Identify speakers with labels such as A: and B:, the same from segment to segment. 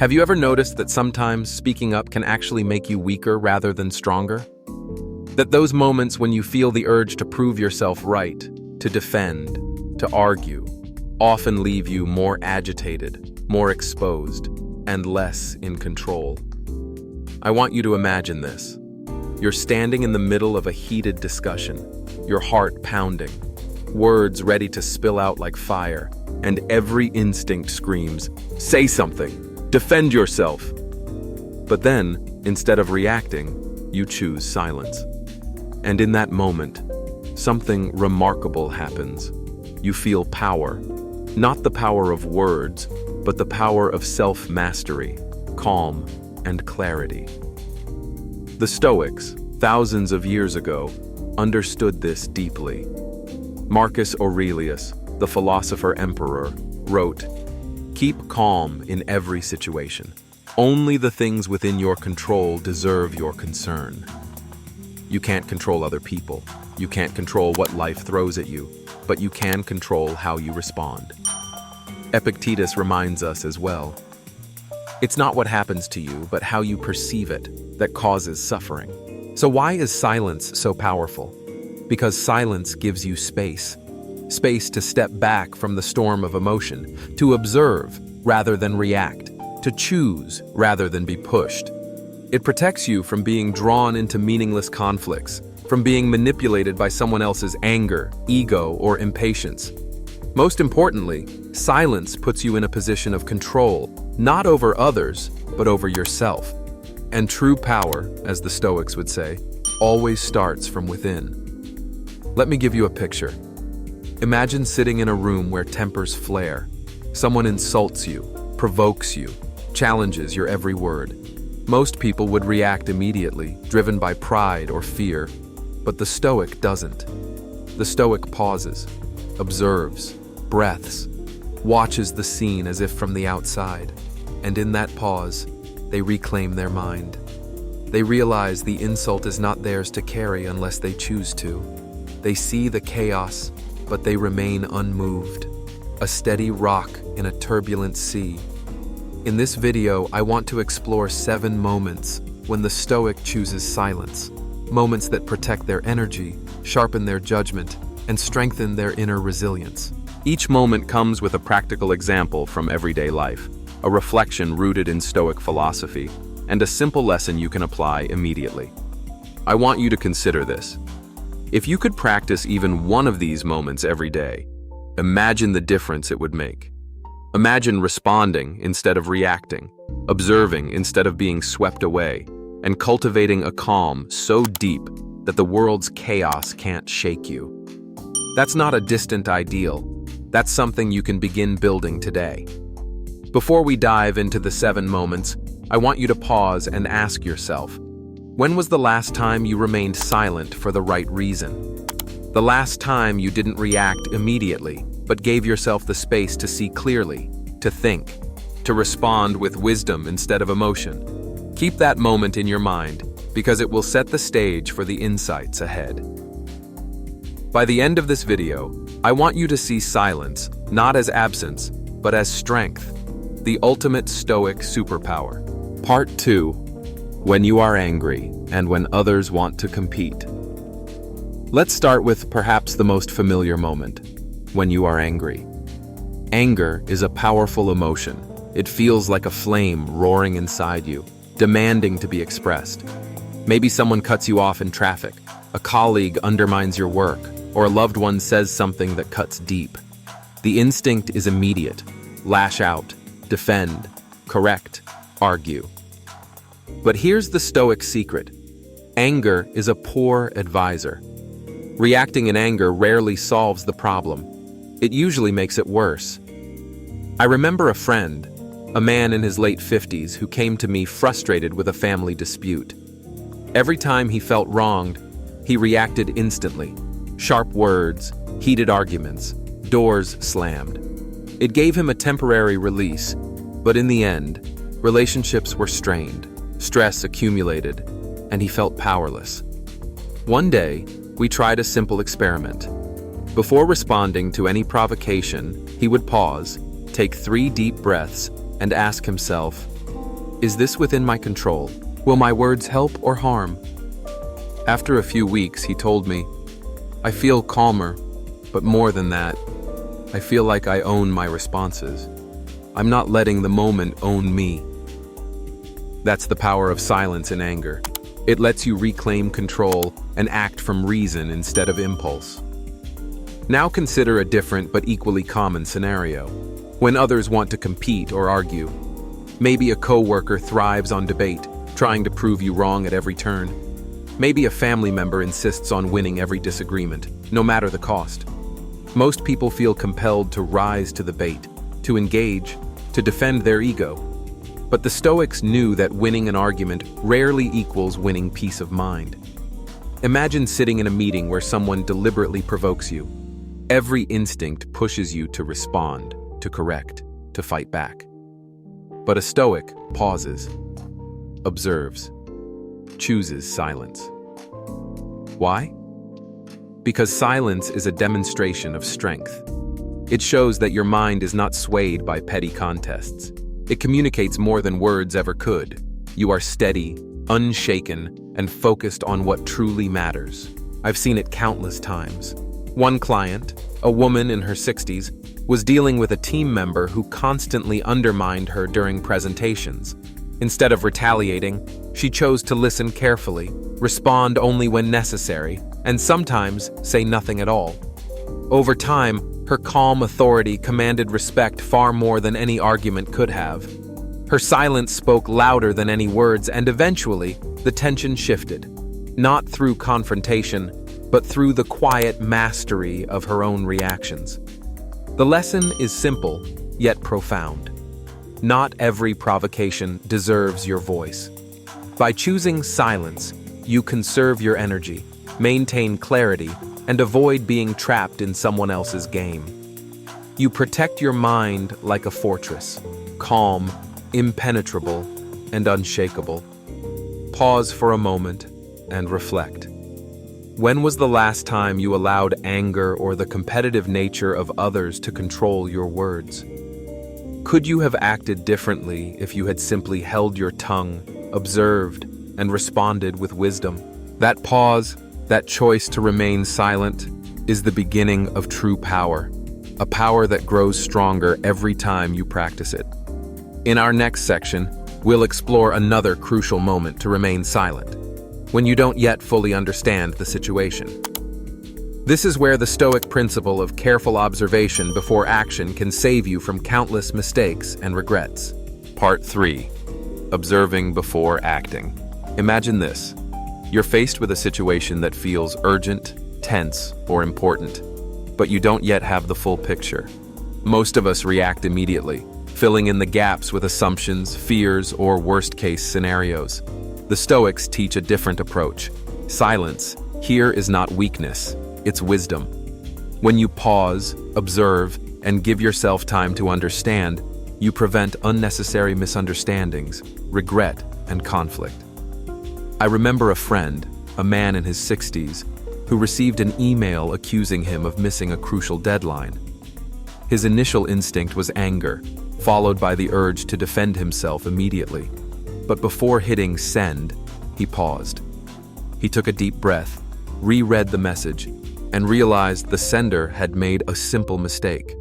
A: Have you ever noticed that sometimes speaking up can actually make you weaker rather than stronger? That those moments when you feel the urge to prove yourself right, to defend, to argue, often leave you more agitated, more exposed, and less in control. I want you to imagine this. You're standing in the middle of a heated discussion, your heart pounding, words ready to spill out like fire, and every instinct screams, "Say something! Defend yourself!" But then, instead of reacting, you choose silence. And in that moment, something remarkable happens. You feel power. Not the power of words, but the power of self-mastery, calm, and clarity. The Stoics, thousands of years ago, understood this deeply. Marcus Aurelius, the philosopher-emperor, wrote, "Keep calm in every situation. Only the things within your control deserve your concern." You can't control other people. You can't control what life throws at you, but you can control how you respond. Epictetus reminds us as well. It's not what happens to you, but how you perceive it that causes suffering. So why is silence so powerful? Because silence gives you space. Space to step back from the storm of emotion, to observe rather than react, to choose rather than be pushed. It protects you from being drawn into meaningless conflicts, from being manipulated by someone else's anger, ego, or impatience. Most importantly, silence puts you in a position of control, not over others, but over yourself. And true power, as the Stoics would say, always starts from within. Let me give you a picture. Imagine sitting in a room where tempers flare. Someone insults you, provokes you, challenges your every word. Most people would react immediately, driven by pride or fear, but the Stoic doesn't. The Stoic pauses, observes, breaths, watches the scene as if from the outside, and in that pause, they reclaim their mind. They realize the insult is not theirs to carry unless they choose to. They see the chaos, but they remain unmoved, a steady rock in a turbulent sea. In this video, I want to explore 7 moments when the Stoic chooses silence, moments that protect their energy, sharpen their judgment, and strengthen their inner resilience. Each moment comes with a practical example from everyday life, a reflection rooted in Stoic philosophy, and a simple lesson you can apply immediately. I want you to consider this. If you could practice even one of these moments every day, imagine the difference it would make. Imagine responding instead of reacting, observing instead of being swept away, and cultivating a calm so deep that the world's chaos can't shake you. That's not a distant ideal. That's something you can begin building today. Before we dive into the 7 moments, I want you to pause and ask yourself, when was the last time you remained silent for the right reason? The last time you didn't react immediately, but gave yourself the space to see clearly, to think, to respond with wisdom instead of emotion. Keep that moment in your mind, because it will set the stage for the insights ahead. By the end of this video, I want you to see silence not as absence, but as strength, the ultimate Stoic superpower. Part 2. When you are angry and when others want to compete. Let's start with perhaps the most familiar moment, when you are angry. Anger is a powerful emotion. It feels like a flame roaring inside you, demanding to be expressed. Maybe someone cuts you off in traffic, a colleague undermines your work, or a loved one says something that cuts deep. The instinct is immediate. Lash out, defend, correct, argue. But here's the Stoic secret. Anger is a poor advisor. Reacting in anger rarely solves the problem. It usually makes it worse. I remember a friend, a man in his late 50s, who came to me frustrated with a family dispute. Every time he felt wronged, he reacted instantly. Sharp words, heated arguments, doors slammed. It gave him a temporary release, but in the end, relationships were strained, stress accumulated, and he felt powerless. One day, we tried a simple experiment. Before responding to any provocation, he would pause, take 3 deep breaths, and ask himself, Is this within my control? Will my words help or harm? After a few weeks, he told me, I feel calmer, but more than that, I feel like I own my responses. I'm not letting the moment own me. That's the power of silence in anger. It lets you reclaim control and act from reason instead of impulse. Now consider a different but equally common scenario. When others want to compete or argue. Maybe a coworker thrives on debate, trying to prove you wrong at every turn. Maybe a family member insists on winning every disagreement, no matter the cost. Most people feel compelled to rise to the bait, to engage, to defend their ego. But the Stoics knew that winning an argument rarely equals winning peace of mind. Imagine sitting in a meeting where someone deliberately provokes you. Every instinct pushes you to respond, to correct, to fight back. But a Stoic pauses, observes, chooses silence. Why? Because silence is a demonstration of strength. It shows that your mind is not swayed by petty contests. It communicates more than words ever could. You are steady, unshaken, and focused on what truly matters. I've seen it countless times. One client, a woman in her 60s, was dealing with a team member who constantly undermined her during presentations. Instead of retaliating, she chose to listen carefully, respond only when necessary, and sometimes say nothing at all. Over time, her calm authority commanded respect far more than any argument could have. Her silence spoke louder than any words, and eventually, the tension shifted. Not through confrontation, but through the quiet mastery of her own reactions. The lesson is simple, yet profound. Not every provocation deserves your voice. By choosing silence, you conserve your energy, maintain clarity, and avoid being trapped in someone else's game. You protect your mind like a fortress, calm, impenetrable, and unshakable. Pause for a moment and reflect. When was the last time you allowed anger or the competitive nature of others to control your words? Could you have acted differently if you had simply held your tongue, observed, and responded with wisdom? That pause, that choice to remain silent, is the beginning of true power, a power that grows stronger every time you practice it. In our next section, we'll explore another crucial moment to remain silent, when you don't yet fully understand the situation. This is where the Stoic principle of careful observation before action can save you from countless mistakes and regrets. Part 3. Observing before acting. Imagine this. You're faced with a situation that feels urgent, tense, or important, but you don't yet have the full picture. Most of us react immediately, filling in the gaps with assumptions, fears, or worst-case scenarios. The Stoics teach a different approach. Silence here is not weakness, it's wisdom. When you pause, observe, and give yourself time to understand, you prevent unnecessary misunderstandings, regret, and conflict. I remember a friend, a man in his 60s, who received an email accusing him of missing a crucial deadline. His initial instinct was anger, followed by the urge to defend himself immediately. But before hitting send, he paused. He took a deep breath, reread the message, and realized the sender had made a simple mistake.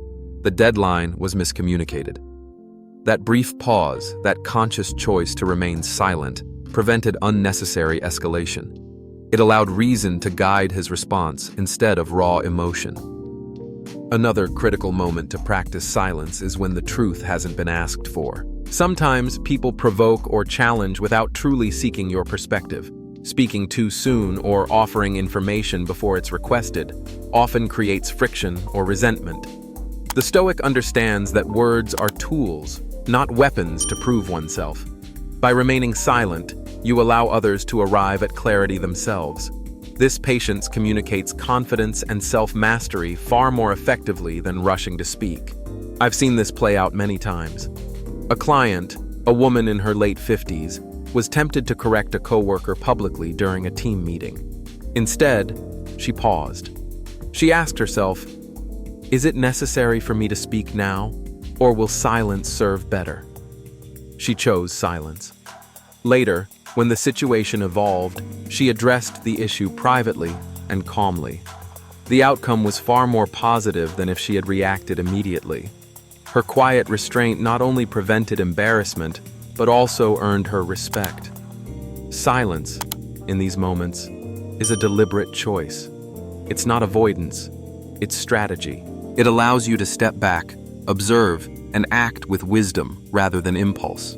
A: The deadline was miscommunicated. That brief pause, that conscious choice to remain silent, prevented unnecessary escalation. It allowed reason to guide his response instead of raw emotion. Another critical moment to practice silence is when the truth hasn't been asked for. Sometimes people provoke or challenge without truly seeking your perspective. Speaking too soon or offering information before it's requested often creates friction or resentment. The Stoic understands that words are tools, not weapons to prove oneself. By remaining silent, you allow others to arrive at clarity themselves. This patience communicates confidence and self-mastery far more effectively than rushing to speak. I've seen this play out many times. A client, a woman in her late 50s, was tempted to correct a coworker publicly during a team meeting. Instead, she paused. She asked herself, "Is it necessary for me to speak now, or will silence serve better?" She chose silence. Later, when the situation evolved, she addressed the issue privately and calmly. The outcome was far more positive than if she had reacted immediately. Her quiet restraint not only prevented embarrassment, but also earned her respect. Silence, in these moments, is a deliberate choice. It's not avoidance, it's strategy. It allows you to step back, observe, and act with wisdom rather than impulse.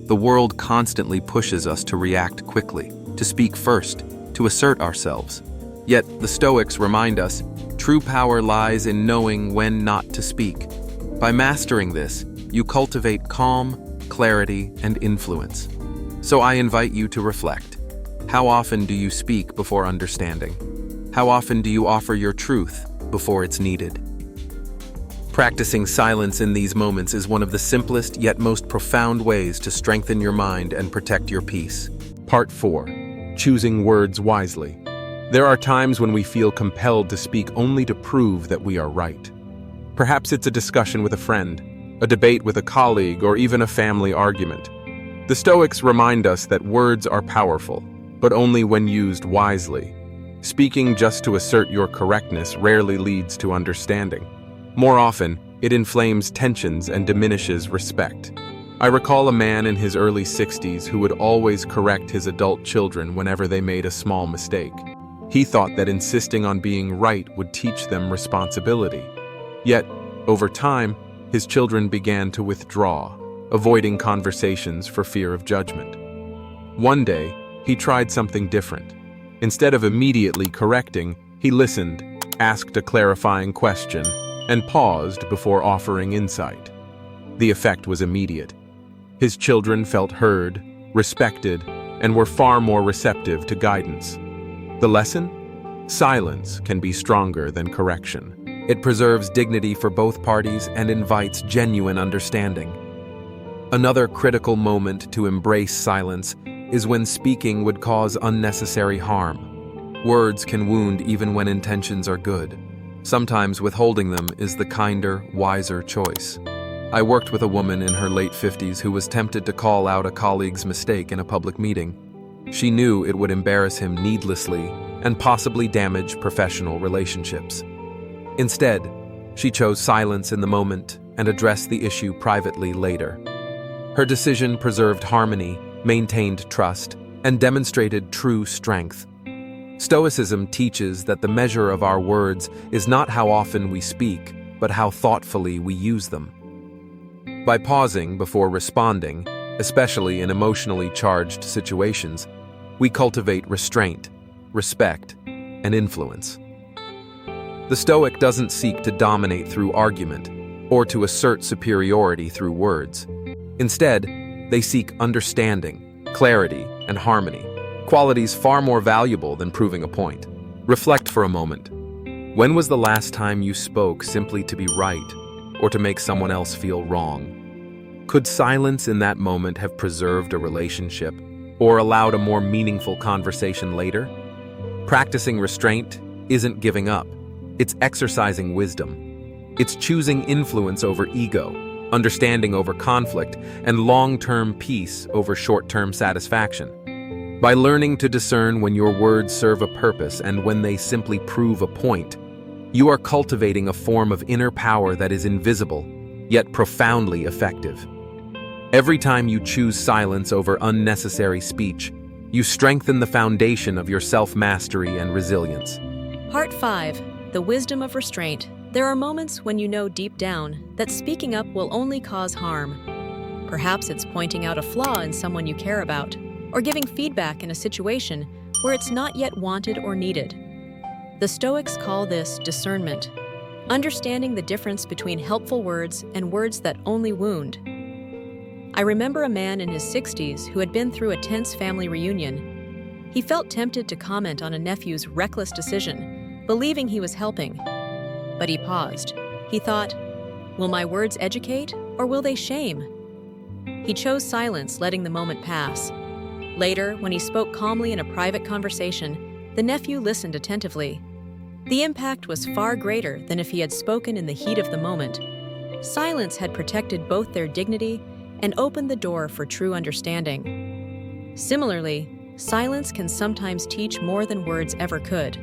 A: The world constantly pushes us to react quickly, to speak first, to assert ourselves. Yet, the Stoics remind us, true power lies in knowing when not to speak. By mastering this, you cultivate calm, clarity, and influence. So I invite you to reflect. How often do you speak before understanding? How often do you offer your truth before it's needed? Practicing silence in these moments is one of the simplest yet most profound ways to strengthen your mind and protect your peace. Part 4. Choosing words wisely. There are times when we feel compelled to speak only to prove that we are right. Perhaps it's a discussion with a friend, a debate with a colleague, or even a family argument. The Stoics remind us that words are powerful, but only when used wisely. Speaking just to assert your correctness rarely leads to understanding. More often, it inflames tensions and diminishes respect. I recall a man in his early 60s who would always correct his adult children whenever they made a small mistake. He thought that insisting on being right would teach them responsibility. Yet, over time, his children began to withdraw, avoiding conversations for fear of judgment. One day, he tried something different. Instead of immediately correcting, he listened, asked a clarifying question, and paused before offering insight. The effect was immediate. His children felt heard, respected, and were far more receptive to guidance. The lesson? Silence can be stronger than correction. It preserves dignity for both parties and invites genuine understanding. Another critical moment to embrace silence is when speaking would cause unnecessary harm. Words can wound even when intentions are good. Sometimes withholding them is the kinder, wiser choice. I worked with a woman in her late 50s who was tempted to call out a colleague's mistake in a public meeting. She knew it would embarrass him needlessly and possibly damage professional relationships. Instead, she chose silence in the moment and addressed the issue privately later. Her decision preserved harmony, maintained trust, and demonstrated true strength. Stoicism teaches that the measure of our words is not how often we speak, but how thoughtfully we use them. By pausing before responding, especially in emotionally charged situations, we cultivate restraint, respect, and influence. The Stoic doesn't seek to dominate through argument or to assert superiority through words. Instead, they seek understanding, clarity, and harmony, qualities far more valuable than proving a point. Reflect for a moment. When was the last time you spoke simply to be right or to make someone else feel wrong? Could silence in that moment have preserved a relationship or allowed a more meaningful conversation later? Practicing restraint isn't giving up. It's exercising wisdom. It's choosing influence over ego, understanding over conflict, and long-term peace over short-term satisfaction. By learning to discern when your words serve a purpose and when they simply prove a point, you are cultivating a form of inner power that is invisible, yet profoundly effective. Every time you choose silence over unnecessary speech, you strengthen the foundation of your self-mastery and resilience.
B: Part 5. The Wisdom of Restraint. There are moments when you know deep down that speaking up will only cause harm. Perhaps it's pointing out a flaw in someone you care about, or giving feedback in a situation where it's not yet wanted or needed. The Stoics call this discernment, understanding the difference between helpful words and words that only wound. I remember a man in his 60s who had been through a tense family reunion. He felt tempted to comment on a nephew's reckless decision, believing he was helping. But he paused. He thought, will my words educate or will they shame? He chose silence, letting the moment pass. Later, when he spoke calmly in a private conversation, the nephew listened attentively. The impact was far greater than if he had spoken in the heat of the moment. Silence had protected both their dignity and open the door for true understanding. Similarly, silence can sometimes teach more than words ever could.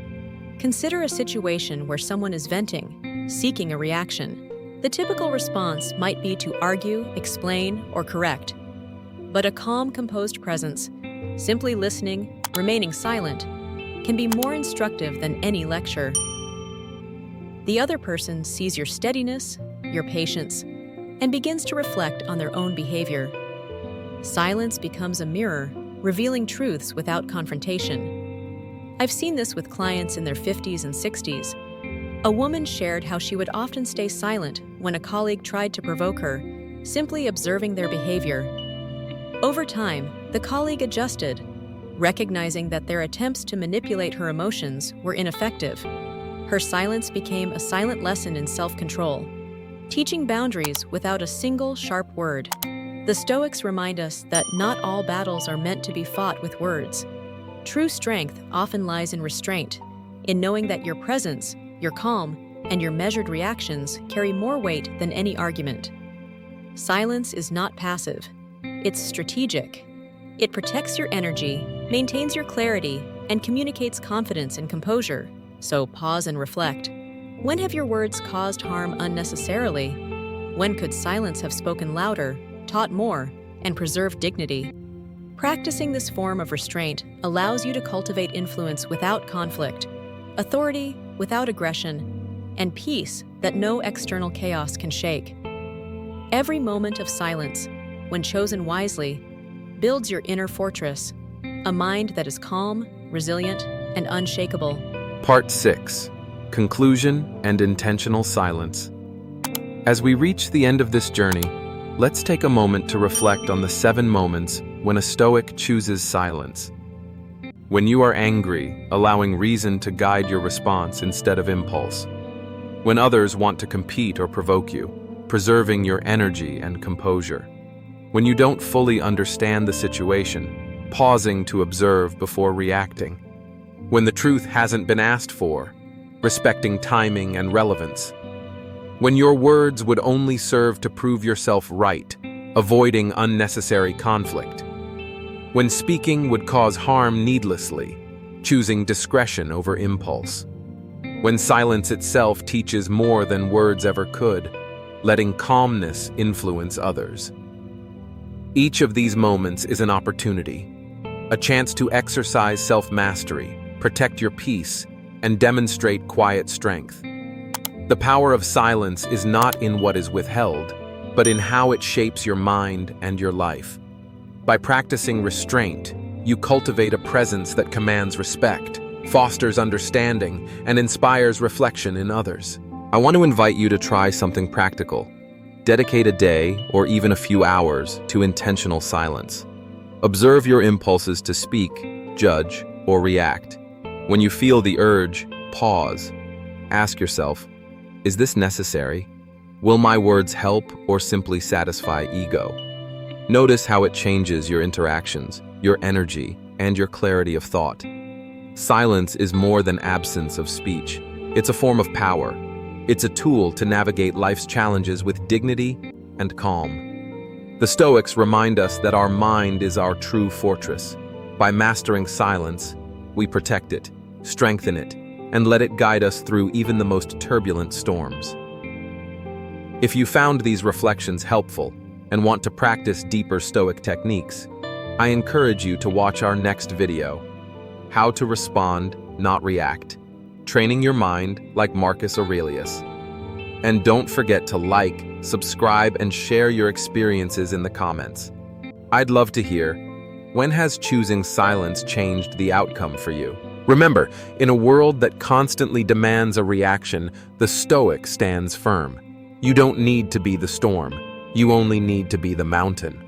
B: Consider a situation where someone is venting, seeking a reaction. The typical response might be to argue, explain, or correct. But a calm, composed presence, simply listening, remaining silent, can be more instructive than any lecture. The other person sees your steadiness, your patience, and begins to reflect on their own behavior. Silence becomes a mirror, revealing truths without confrontation. I've seen this with clients in their 50s and 60s. A woman shared how she would often stay silent when a colleague tried to provoke her, simply observing their behavior. Over time, the colleague adjusted, recognizing that their attempts to manipulate her emotions were ineffective. Her silence became a silent lesson in self-control, teaching boundaries without a single sharp word. The Stoics remind us that not all battles are meant to be fought with words. True strength often lies in restraint, in knowing that your presence, your calm, and your measured reactions carry more weight than any argument. Silence is not passive. It's strategic. It protects your energy, maintains your clarity, and communicates confidence and composure. So pause and reflect. When have your words caused harm unnecessarily? When could silence have spoken louder, taught more, and preserved dignity? Practicing this form of restraint allows you to cultivate influence without conflict, authority without aggression, and peace that no external chaos can shake. Every moment of silence, when chosen wisely, builds your inner fortress, a mind that is calm, resilient, and unshakable.
A: Part 6. Conclusion and Intentional Silence. As we reach the end of this journey, let's take a moment to reflect on the 7 moments when a Stoic chooses silence. When you are angry, allowing reason to guide your response instead of impulse. When others want to compete or provoke you, preserving your energy and composure. When you don't fully understand the situation, pausing to observe before reacting. When the truth hasn't been asked for, respecting timing and relevance. When your words would only serve to prove yourself right, avoiding unnecessary conflict. When speaking would cause harm needlessly, choosing discretion over impulse. When silence itself teaches more than words ever could, letting calmness influence others. Each of these moments is an opportunity, a chance to exercise self-mastery, protect your peace, and demonstrate quiet strength. The power of silence is not in what is withheld, but in how it shapes your mind and your life. By practicing restraint, you cultivate a presence that commands respect, fosters understanding, and inspires reflection in others. I want to invite you to try something practical. Dedicate a day or even a few hours to intentional silence. Observe your impulses to speak, judge, or react. When you feel the urge, pause. Ask yourself, is this necessary? Will my words help or simply satisfy ego? Notice how it changes your interactions, your energy, and your clarity of thought. Silence is more than absence of speech. It's a form of power. It's a tool to navigate life's challenges with dignity and calm. The Stoics remind us that our mind is our true fortress. By mastering silence, we protect it, strengthen it, and let it guide us through even the most turbulent storms. If you found these reflections helpful and want to practice deeper Stoic techniques, I encourage you to watch our next video, How to Respond, Not React, Training Your Mind like Marcus Aurelius. And don't forget to like, subscribe, and share your experiences in the comments. I'd love to hear, when has choosing silence changed the outcome for you? Remember, in a world that constantly demands a reaction, the Stoic stands firm. You don't need to be the storm. You only need to be the mountain.